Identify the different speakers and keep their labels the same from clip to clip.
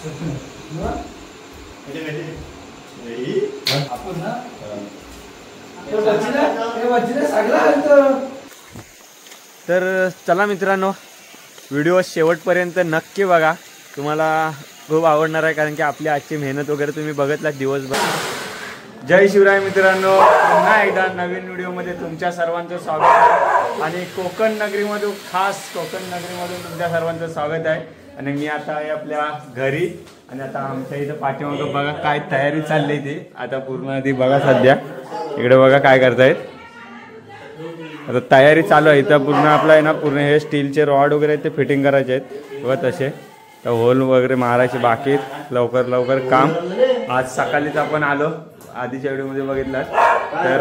Speaker 1: तर चला मित्रांनो, व्हिडिओ शेवटपर्यंत नक्की बघा, तुम्हाला खूप आवडणार आहे, कारण की आपली आजची मेहनत वगैरे तुम्ही बघितला दिवसभर. जय शिवराय मित्रांनो, पुन्हा एकदा नवीन व्हिडिओमध्ये तुमच्या सर्वांचं स्वागत आहे. आणि कोकण नगरीमधून, खास कोकण नगरीमधून तुमच्या सर्वांचं स्वागत आहे. आणि मी आता आहे आपल्या घरी, आणि आता आमच्या इथं पाठीमागं बघा काय तयारी चालली ती आता पूर्ण. ती बघा सध्या इकडे बघा काय करतायत, आता तयारी चालू आहे इथं पूर्ण. आपलं आहे ना पूर्ण हे स्टीलचे रॉड वगैरे ते फिटिंग करायचे आहेत बघा तसे. तर होल वगैरे मारायचे बाकी, लवकर लवकर काम. आज सकाळीच आपण आलो, आधीच्या व्हिडिओमध्ये बघितलं. तर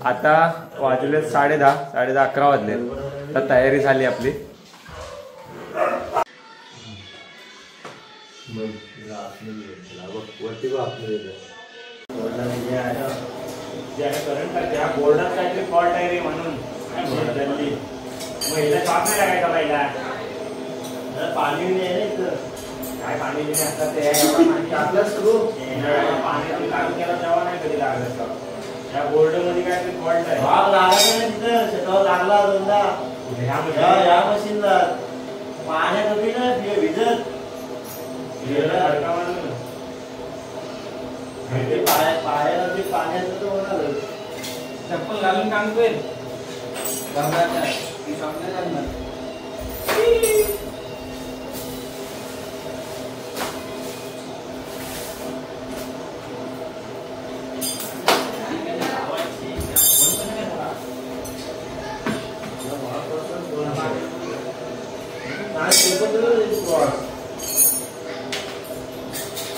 Speaker 1: आता वाजले 10:30 11 वाजले. तर तयारी झाली आपली. बोर्डात काहीतरी फॉल्ट आहे रे म्हणून महिला शॉप नाही लागायचा पहिला. पाणी नाही काय, पाणी नाही आता ते आपला स्क्रू पाणी काम केला तेव्हा नाही कधी लागलं. त्या बोर्ड मध्ये काहीतरी फॉल्ट आहे. शेतावर लागला दोनदा या मशीनला. पाण्यात होती ना विजत पाण्याचं तर होणार. चप्पल घालून काम कर.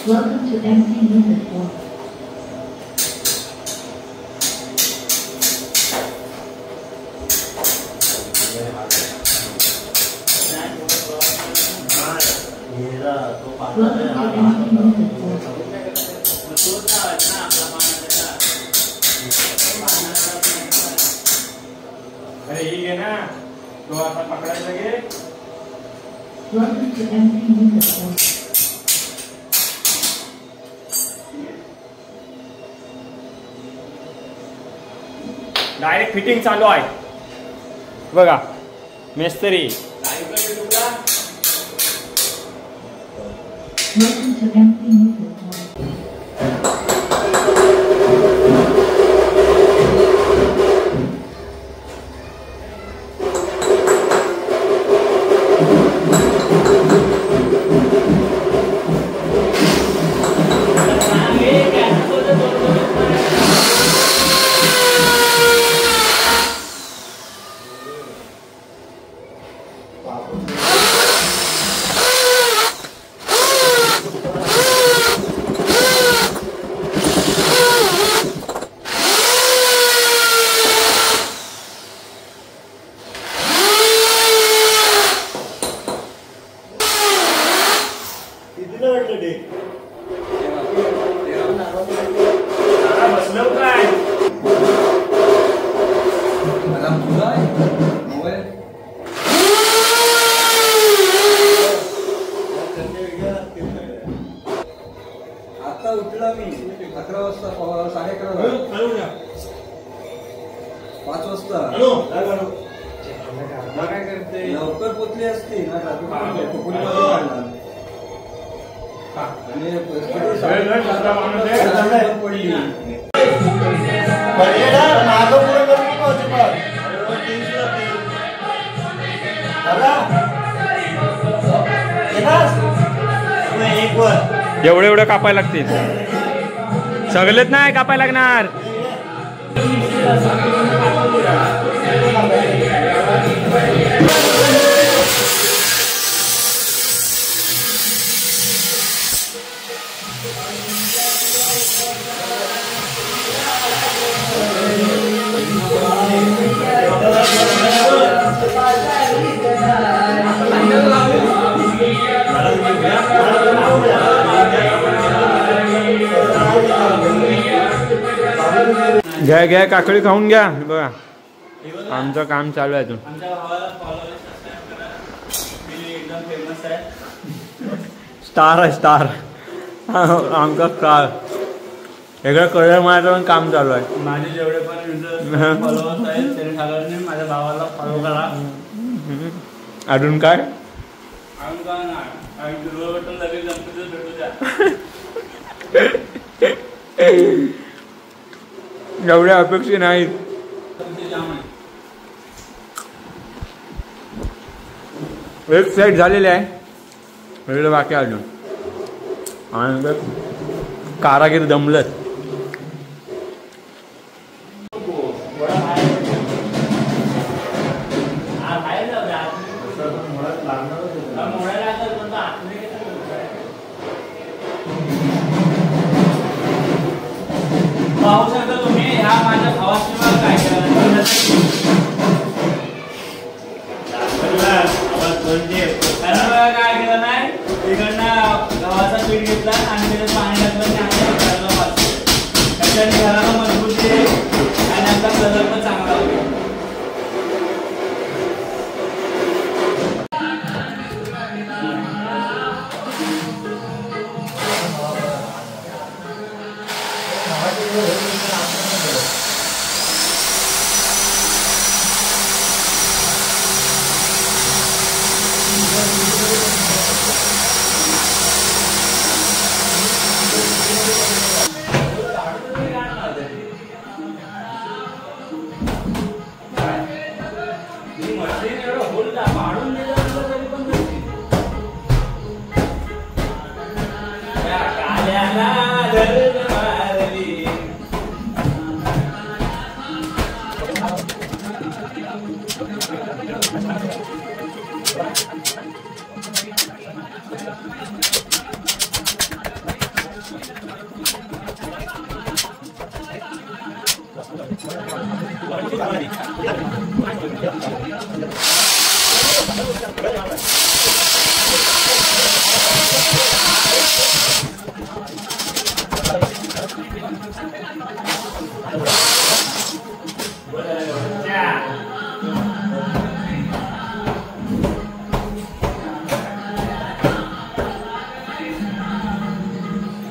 Speaker 2: Welcome to MC Music Walk.
Speaker 1: अरे ये घे ना, तो आता पकडायला घे.
Speaker 2: Welcome to MC Music Walk.
Speaker 1: Direct fitting चालू आहे बघा मिस्त्री.
Speaker 2: Welcome to MC Music Walk.
Speaker 3: आता उठला मी 11 वाजता, 11:30 5 वाजता. काय करते, लवकर पोचली असती ना पडली.
Speaker 1: एवढं कापायला लागतील, सगळेच नाही कापायला लागणार. घ्या घ्या काकडी खाऊन घ्या. बघा आमचं काम चालू आहे अजून. स्टार आहे स्टार. आमचा स्टार वेगळं कलर मारायचं पण काम चालू आहे.
Speaker 4: माझे जेवढे पण युजर्स फॉलोअर्स आहेत त्यांनी ठाकरने माझ्या भावाला फॉलो करा.
Speaker 1: अजून काय
Speaker 4: आम्ही काय नाही आम्ही दुर्गा बटन लगेच गणपतीला भेटू द्या.
Speaker 1: एवढ्या अपेक्षा नाहीत.
Speaker 4: तुमचे जाम आहे.
Speaker 1: एक साईड झालेली आहे वेगळं बाकी अजून. आणि कारागीर दमलत.
Speaker 4: पाहू शकता तुम्ही ह्या माझ्या भावाची मला काय केलं काय केलं नाही. तिकडनं गव्हाचा पीठ घेतला आणि त्याच्यात पाणी घातलं आणि आमच्या घराला वाचलं. त्याच्याने घराला मजबूती आहे आणि आमचा कलर पण चांगला होईल.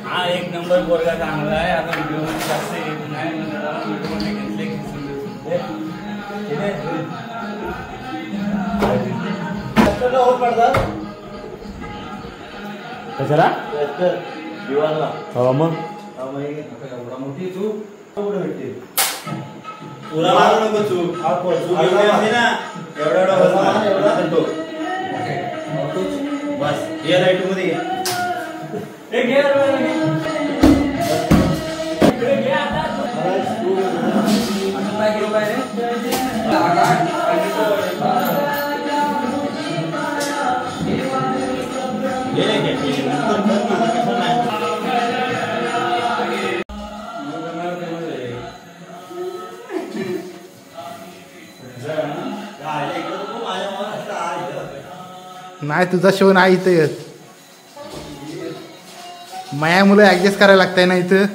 Speaker 4: हा एक नंबर पोरगा चांगला आहे. आता व्हिडिओ मध्ये जास्त येत नाही व्हिडिओ मध्ये घेतले
Speaker 1: कशाला हो मग
Speaker 3: एवढा मोठी तू कुठे भेटते
Speaker 4: तुला मारू नको तू ना एवढा बस या लाईट मध्ये
Speaker 5: नाही तुझा शो नाही इथं येत. माया मुलं ऍडजस्ट करायला लागतंय ना इथं.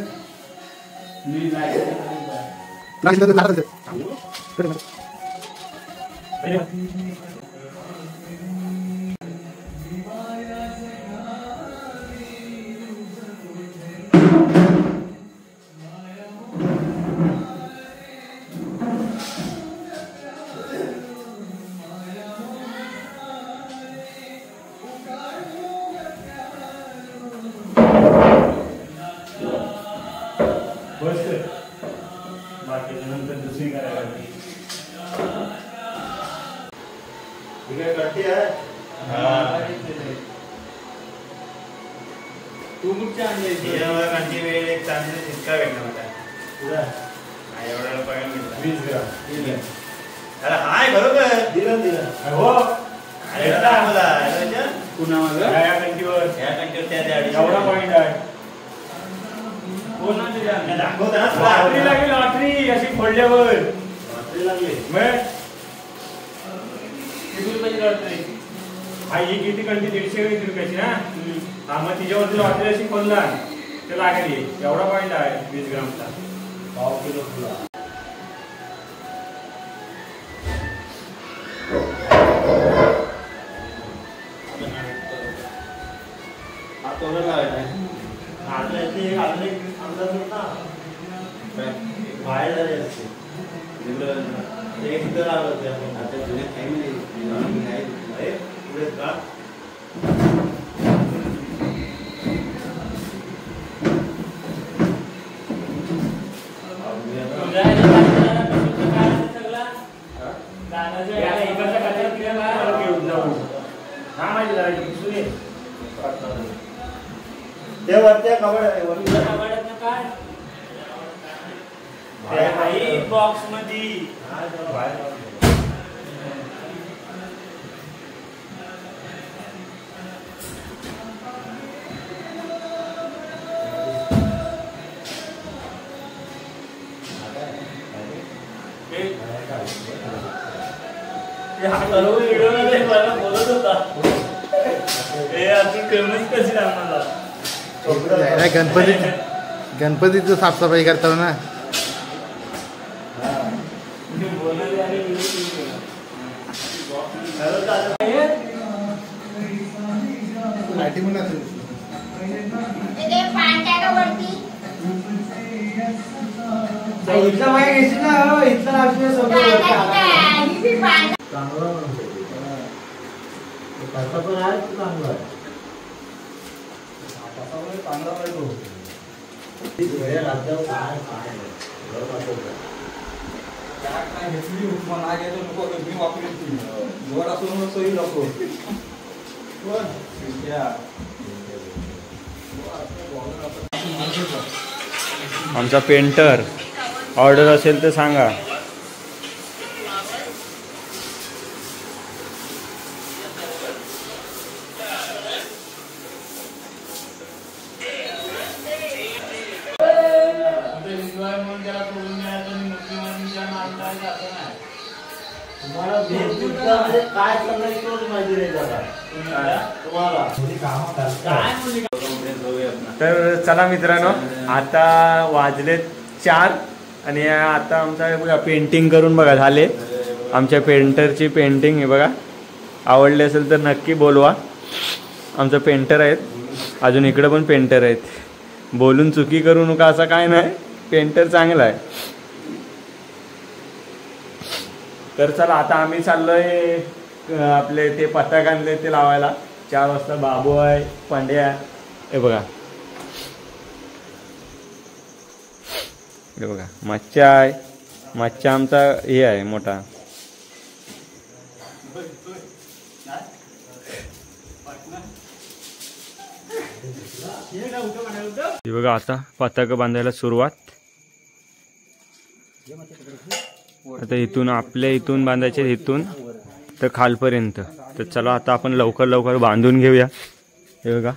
Speaker 4: नंतर दुसरी करायला तू कुठच्या आणली वेळ एक चांगली जितका भेटला मला एवढ्याला पगार मिळाला 20 ग्राम. अरे हाय बरोबर दिलं हो. अरे मला पुन्हा या कंटीवर एवढा पॉईंट आहे. लॉटरी लागली लॉटरी अशी फोडल्यावर लॉटरी लागली मग किती रुपयाची लॉटरी. हा ही किती कंटी 150 रुपयाची ना. हा मग तिच्यावरती लॉटरी अशी फोडला ते लागली. एवढा पॉईंट आहे 20 ग्रामचा. 1/2 किलो फुला. बाहेर झाले असते एक तर आलं होते आपण आता जुने पुढे का ते वरत्या काय बॉक्स मध्ये बोलत होता हे अजून करूनच कशी आम्हाला
Speaker 5: गणपतीचं साफसफाई करताना ना
Speaker 1: आमचा पेंटर ऑर्डर असेल तर सांगा. तर चला मित्रांनो, आता वाजलेत 4 आणि आता आमचा बघा पेंटिंग करून बघा झाले. आमच्या पेंटरची पेंटिंग आहे बघा. आवडली असेल तर नक्की बोलवा. आमचं पेंटर आहेत, अजून इकडं पण पेंटर आहेत. बोलून चुकी करू नका असं काय नाही, पेंटर चांगला आहे. तर चला आता आम्ही चाललोय आपले ते पताक आणले ते लावायला. 4 वाजता बाबू आहे, पांड्या हे बघा, हे बघा मच्छा आहे. मच्छा आमचा हे आहे मोठा. हे बघा आता पताक बांधायला सुरुवात. आता इथून आपल्या इथून बांधायचे, इथून तर खालपर्यंत. तर चला आता आपण लवकर लवकर बांधून घेऊया. हे बघा.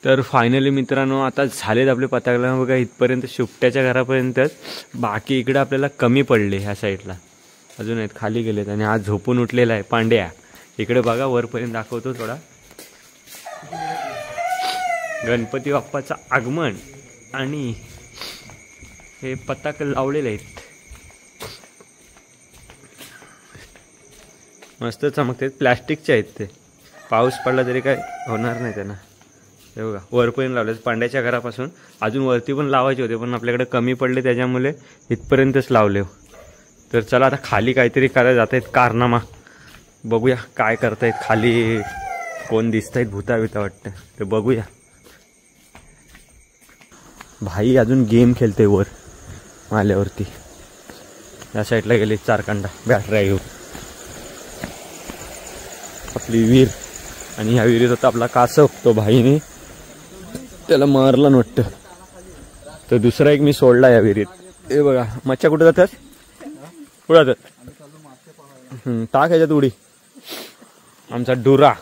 Speaker 1: तर फायनली मित्रांनो आता झालेत आपले पताकला बघा इथपर्यंत, शुपट्याच्या घरापर्यंतच. बाकी इकडे आपल्याला कमी पडले ह्या साईडला, अजून आहेत खाली गेलेत. आणि आज झोपून उठलेला आहे पांड्या. इकडे बघा वरपर्यंत दाखवतो थोडा. गणपती बाप्पाचं आगमन आणि हे पताक लावलेले आहेत, मस्त चमकतात. प्लॅस्टिकचे आहेत ते, पाऊस पडला तरी काय होणार नाही त्यांना. हे बघा वरपर्यंत लावले पांड्याच्या घरापासून. अजून वरती पण लावायचे होते पण आपल्याकडे कमी पडले त्याच्यामुळे इथपर्यंतच लावले. तर चला आता खाली काहीतरी करायला जात आहेत कारनामा. बघूया काय करतायत खाली. कोण दिसत आहेत भूता बिता वाटतं, तर बघूया. भाई अजून गेम खेळते वर माल्यावरती. या साईडला गेले चारकांडा बॅटऱ्या घेऊन. आपली विहीर, आणि ह्या विहिरीत होता आपला कासव. तो भाईने त्याला मारला नव्हतं, तर दुसरा एक मी सोडला या विहिरीत. हे बघा मच्छा कुठे जातात, कुठे जातात. टाक ह्याच्यात उडी. आमचा डुरा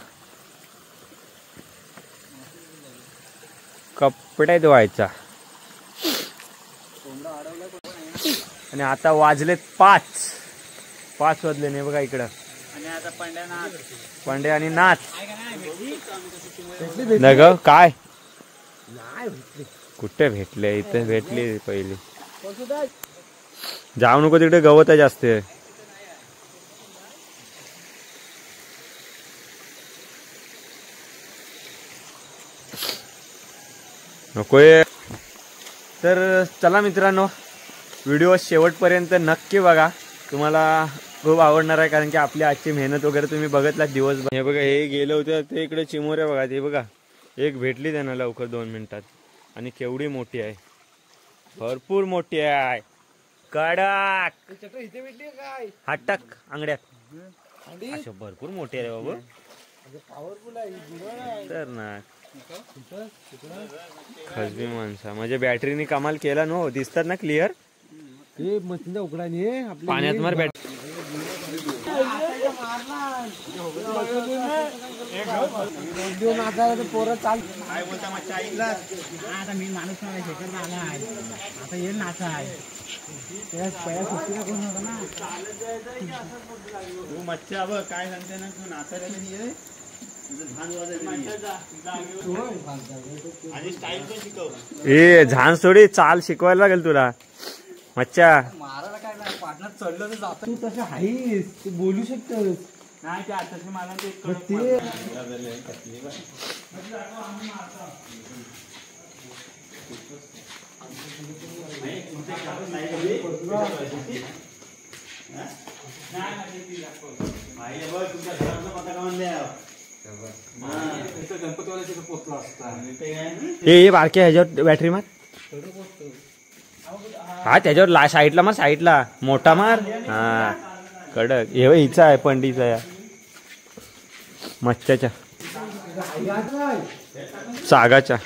Speaker 1: कपडे धुवायचा. आणि आता वाजलेत 5 वाजले नाही बघा इकडं. पांड्या आणि नाच नाही ग काय कुठे भेटले, इथे भेटली पहिली. जाऊ नको तिकडे, गवत आहे जास्त. नकोय. तर चला मित्रांनो, व्हिडिओ शेवटपर्यंत नक्की बघा, तुम्हाला खूप आवडणार आहे. कारण की आपली आजची मेहनत वगैरे तुम्ही बघितलात दिवसभर. हे बघा, हे गेलं होतं ते इकडे चिमोऱ्या बघा, ते बघा एक भेटली त्यांना लवकर 2 मिनिटात. आणि केवढी मोठी आहे, भरपूर मोठी आहे. कडक हाटक अंगड्यात अशा भरपूर मोठी आहे बाबू. तर ना खसबी माणसा म्हणजे बॅटरीने कमाल केला नो, दिसतात ना क्लिअर. पाण्यात मार बॅटरी.
Speaker 4: काय बोलता मच्छा ऐकला?
Speaker 3: आता मी माणूस आला आता येईल नाचा आहे कोण होता ना
Speaker 4: तू मच्छा बघ काय सांगते ना, तू नाचायला नाही ये, झान वाजायला आणि स्टाईल पण शिकव.
Speaker 1: ए झान सोडी, चाल शिकवायला लागेल तुला मच्छा.
Speaker 3: मारायला काय नाही, पाटणात चढलं तर जात. तू तसं आहेस, तू बोलू शकतोस.
Speaker 4: नाही ते आताच मला ते गणपतीवाल्याच्या पोचला असता.
Speaker 1: ए बारक्या ह्याच्यावर बॅटरी मार. हा त्याच्यावर साईडला मार, साईडला मोठा मार. हा कडक. हे हिचा आहे पंडीचा या मच्छ्याच्या सागाच्या.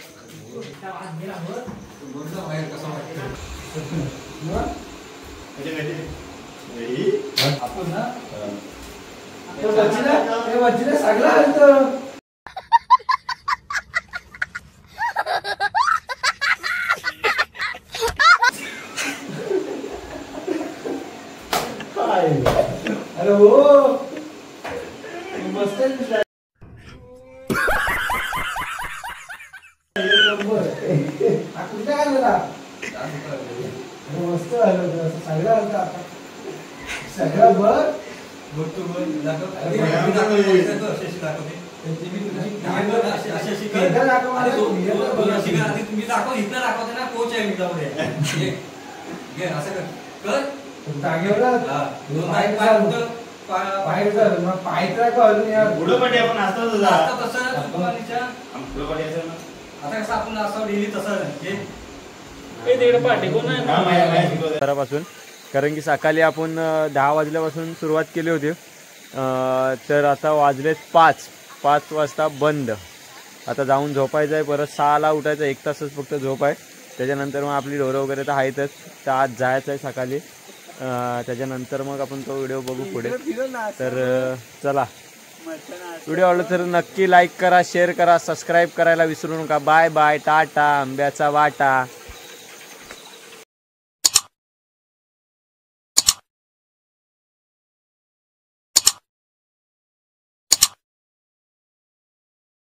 Speaker 3: अरे हो मस्त सगळं बघ. तुम्ही दाखव इथं दाखवते ना, कोच आहे मी जाऊ असं कर जागेवर
Speaker 4: गुडोपाटी आपण असतो
Speaker 1: पासून. कारण की सकाळी आपण 10 वाजल्यापासून सुरुवात केली होती, तर आता वाजलेत 5 वाजता बंद. आता जाऊन झोपायचं आहे, परत 6ला उठायचं, 1 तासच फक्त झोप आहे. त्याच्यानंतर मग आपली ढोरं वगैरे तर आहेतच, तर आज जायचं आहे सकाळी. त्याच्यानंतर मग आपण तो व्हिडिओ बघू पुढे. तर चला, व्हिडिओ आवडला तर नक्की लाईक करा, शेअर करा, सबस्क्राईब करायला विसरू नका. बाय बाय, टाटा, आंब्याचा वाटा.